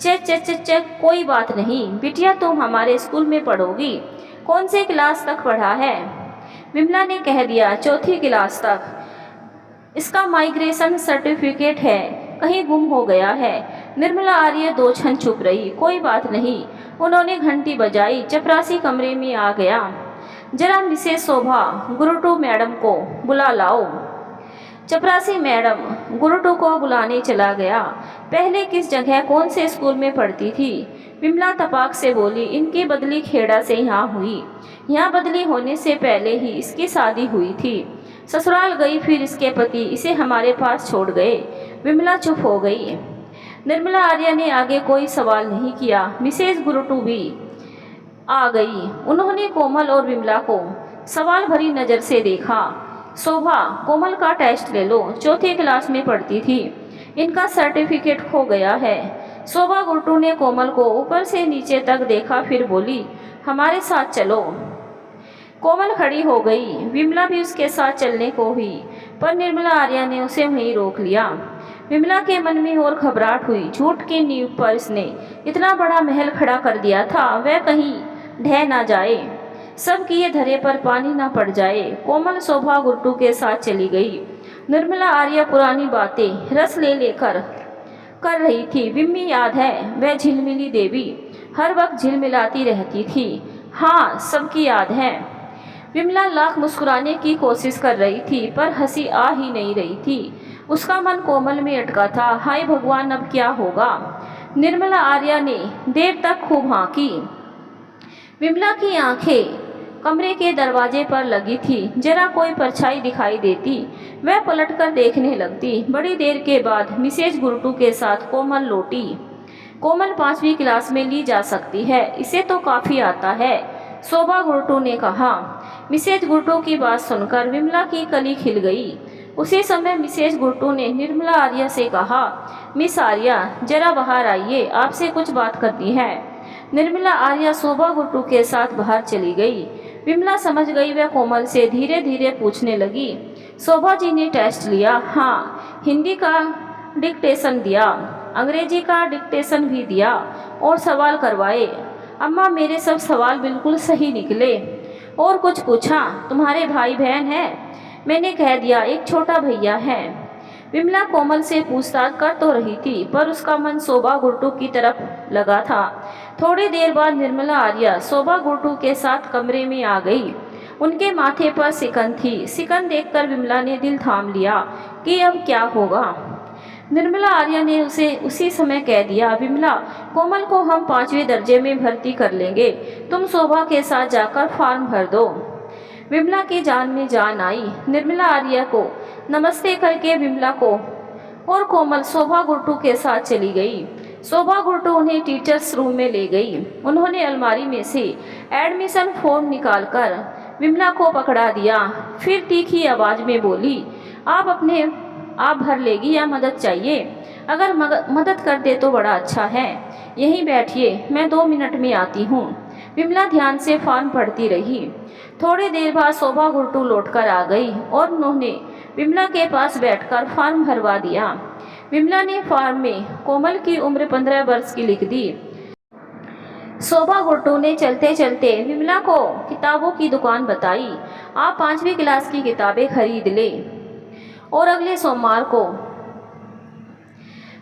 A: चे चे चे चे कोई बात नहीं बिटिया, तुम हमारे स्कूल में पढ़ोगी। कौन से क्लास तक पढ़ा है? विमला ने कह दिया, 4th क्लास तक। इसका माइग्रेशन सर्टिफिकेट है, कहीं गुम हो गया है। निर्मला आर्य 2 क्षण चुप रही। कोई बात नहीं। उन्होंने घंटी बजाई। चपरासी कमरे में आ गया। जरा मिसेस शोभा, गुरुटू मैडम को बुला लाओ। चपरासी मैडम गुरुटू को बुलाने चला गया। पहले किस जगह कौन से स्कूल में पढ़ती थी? विमला तपाक से बोली, इनकी बदली खेड़ा से यहाँ हुई। यहाँ बदली होने से पहले ही इसकी शादी हुई थी। ससुराल गई, फिर इसके पति इसे हमारे पास छोड़ गए। विमला चुप हो गई। निर्मला आर्या ने आगे कोई सवाल नहीं किया। मिसेस गुरुटू भी आ गई। उन्होंने कोमल और विमला को सवाल भरी नज़र से देखा। शोभा, कोमल का टेस्ट ले लो, 4th क्लास में पढ़ती थी, इनका सर्टिफिकेट खो गया है। शोभा गुरुटू ने कोमल को ऊपर से नीचे तक देखा, फिर बोली, हमारे साथ चलो। कोमल खड़ी हो गई। विमला भी उसके साथ चलने को हुई, पर निर्मला आर्या ने उसे वहीं रोक लिया। विमला के मन में और घबराहट हुई। झूठ की नींव पर इसने इतना बड़ा महल खड़ा कर दिया था, वह कहीं ढह ना जाए, सब किए धरे पर पानी ना पड़ जाए। कोमल शोभा गुरुटू के साथ चली गई। निर्मला आर्या पुरानी बातें रस ले लेकर कर रही थी। विम्मी याद है, वह झिलमिली देवी हर वक्त झिलमिलाती रहती थी। हाँ, सबकी याद है। विमला लाख मुस्कुराने की कोशिश कर रही थी पर हंसी आ ही नहीं रही थी। उसका मन कोमल में अटका था। हाय भगवान, अब क्या होगा। निर्मला आर्या ने देर तक खूब हाँकी। विमला की आंखें कमरे के दरवाजे पर लगी थी। जरा कोई परछाई दिखाई देती वह पलटकर देखने लगती। बड़ी देर के बाद मिसेज गुरटू के साथ कोमल लौटी। कोमल 5वीं क्लास में ली जा सकती है, इसे तो काफ़ी आता है, शोभा गुरटू ने कहा। मिसेज गुरटू की बात सुनकर विमला की कली खिल गई। उसी समय मिसेज गुरटू ने निर्मला आर्या से कहा, मिस आर्या जरा बाहर आइए, आपसे कुछ बात करनी है। निर्मला आर्या शोभा गुरटू के साथ बाहर चली गई। विमला समझ गई। वह कोमल से धीरे धीरे पूछने लगी, शोभा जी ने टेस्ट लिया? हाँ, हिंदी का डिक्टेशन दिया, अंग्रेजी का डिक्टेशन भी दिया और सवाल करवाए। अम्मा, मेरे सब सवाल बिल्कुल सही निकले। और कुछ पूछा? तुम्हारे भाई बहन हैं? मैंने कह दिया, एक छोटा भैया है। विमला कोमल से पूछताछ कर तो रही थी पर उसका मन शोभा गुरटू की तरफ लगा था। थोड़ी देर बाद निर्मला आर्या शोभा गुरटू के साथ कमरे में आ गई। उनके माथे पर सिकन थी। सिकन देखकर विमला ने दिल थाम लिया कि अब क्या होगा। निर्मला आर्या ने उसे उसी समय कह दिया, विमला, कोमल को हम 5वें दर्जे में भर्ती कर लेंगे, तुम शोभा के साथ जाकर फॉर्म भर दो। विमला की जान में जान आई। निर्मला आर्या को नमस्ते करके विमला को और कोमल शोभा गुरटू के साथ चली गई। शोभा गुरटू उन्हें टीचर्स रूम में ले गई। उन्होंने अलमारी में से एडमिशन फॉर्म निकालकर विमला को पकड़ा दिया। फिर तीखी आवाज में बोली, आप भर लेगी या मदद चाहिए? अगर मदद कर दे तो बड़ा अच्छा है। यहीं बैठिए, मैं 2 मिनट में आती हूँ। विमला ध्यान से फॉर्म पढ़ती रही। थोड़ी देर बाद शोभा गुरटू लौटकर आ गई और उन्होंने विमला के पास बैठकर फॉर्म भरवा दिया। विमला ने फॉर्म में कोमल की उम्र 15 वर्ष की लिख दी। शोभा गुरटू ने चलते चलते विमला को किताबों की दुकान बताई। आप 5वीं क्लास की किताबें खरीद ले और अगले सोमवार को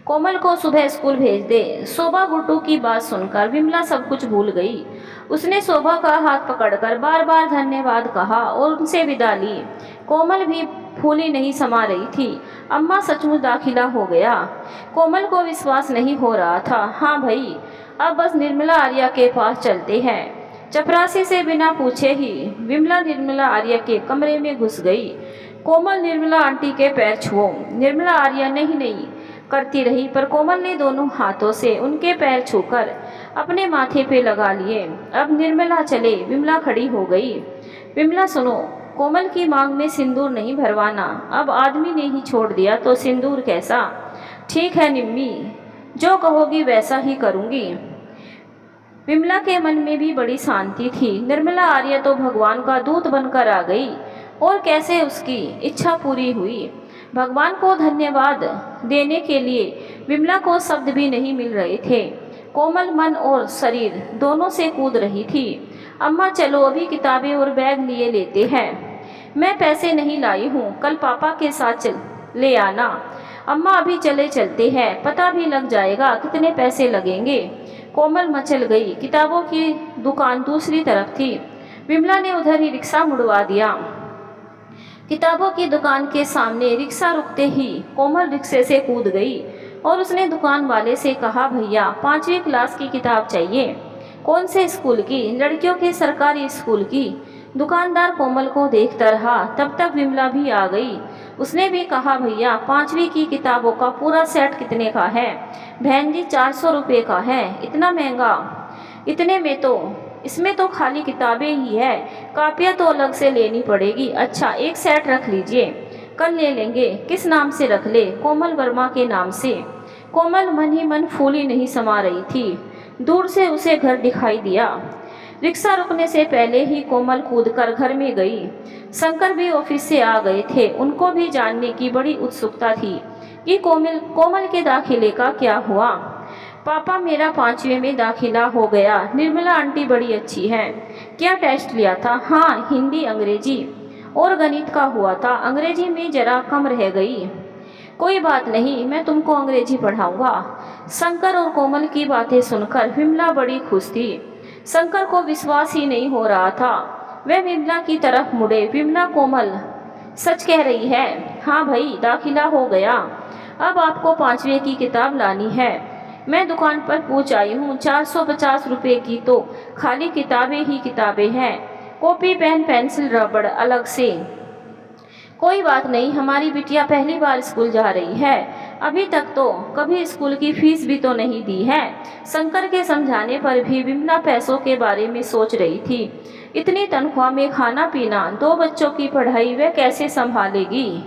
A: कोमल को सुबह स्कूल भेज दे। शोभा गुरटू की बात सुनकर विमला सब कुछ भूल गई। उसने शोभा का हाथ पकड़कर बार बार धन्यवाद कहा और उनसे विदा ली। कोमल भी फूली नहीं समा रही थी। अम्मा, सचमुच दाखिला हो गया। कोमल को विश्वास नहीं हो रहा था। हाँ भाई, अब बस निर्मला आर्या के पास चलते हैं। चपरासी से बिना पूछे ही विमला निर्मला आर्या के कमरे में घुस गई। कोमल, निर्मला आंटी के पैर छुओ। निर्मला आर्या नहीं करती रही पर कोमल ने दोनों हाथों से उनके पैर छूकर अपने माथे पे लगा लिए। अब निर्मला चले। विमला खड़ी हो गई। विमला, सुनो, कोमल की मांग में सिंदूर नहीं भरवाना। अब आदमी ने ही छोड़ दिया तो सिंदूर कैसा? ठीक है निम्मी, जो कहोगी वैसा ही करूँगी। विमला के मन में भी बड़ी शांति थी। निर्मला आर्या तो भगवान का दूत बनकर आ गई और कैसे उसकी इच्छा पूरी हुई। भगवान को धन्यवाद देने के लिए विमला को शब्द भी नहीं मिल रहे थे। कोमल मन और शरीर दोनों से कूद रही थी। अम्मा, चलो अभी किताबें और बैग लिए लेते हैं। मैं पैसे नहीं लाई हूँ, कल पापा के साथ ले आना। अम्मा, अभी चलते हैं, पता भी लग जाएगा कितने पैसे लगेंगे। कोमल मचल गई। किताबों की दुकान दूसरी तरफ थी। विमला ने उधर ही रिक्शा मुड़वा दिया। किताबों की दुकान के सामने रिक्शा रुकते ही कोमल रिक्शे से कूद गई और उसने दुकान वाले से कहा, भैया 5वीं क्लास की किताब चाहिए। कौन से स्कूल की? लड़कियों के सरकारी स्कूल की। दुकानदार कोमल को देखता रहा। तब तक विमला भी आ गई। उसने भी कहा, भैया 5वीं की किताबों का पूरा सेट कितने का है? बहन जी 400 रुपये का है। इतना महंगा? इतने में तो इसमें तो खाली किताबें ही है, कापियाँ तो अलग से लेनी पड़ेगी। अच्छा, एक सेट रख लीजिए, कल ले लेंगे। किस नाम से रख ले? कोमल वर्मा के नाम से। कोमल मन ही मन फूली नहीं समा रही थी। दूर से उसे घर दिखाई दिया। रिक्शा रुकने से पहले ही कोमल कूदकर घर में गई। शंकर भी ऑफिस से आ गए थे। उनको भी जानने की बड़ी उत्सुकता थी कि कोमल के दाखिले का क्या हुआ। पापा, मेरा 5वीं में दाखिला हो गया। निर्मला आंटी बड़ी अच्छी हैं। क्या टेस्ट लिया था? हाँ, हिंदी, अंग्रेजी और गणित का हुआ था, अंग्रेजी में जरा कम रह गई। कोई बात नहीं, मैं तुमको अंग्रेजी पढ़ाऊंगा। शंकर और कोमल की बातें सुनकर विमला बड़ी खुश थी। शंकर को विश्वास ही नहीं हो रहा था। वह विमला की तरफ मुड़े। विमला, कोमल सच कह रही है? हाँ भाई, दाखिला हो गया। अब आपको 5वीं की किताब लानी है। मैं दुकान पर पूछ आई हूँ, 450 रुपये की तो खाली किताबें ही किताबें हैं, कॉपी पेन पेंसिल रबड़ अलग से। कोई बात नहीं, हमारी बिटिया पहली बार स्कूल जा रही है, अभी तक तो कभी स्कूल की फीस भी तो नहीं दी है। शंकर के समझाने पर भी विमला पैसों के बारे में सोच रही थी। इतनी तनख्वाह में खाना पीना, 2 बच्चों की पढ़ाई वह कैसे संभालेगी।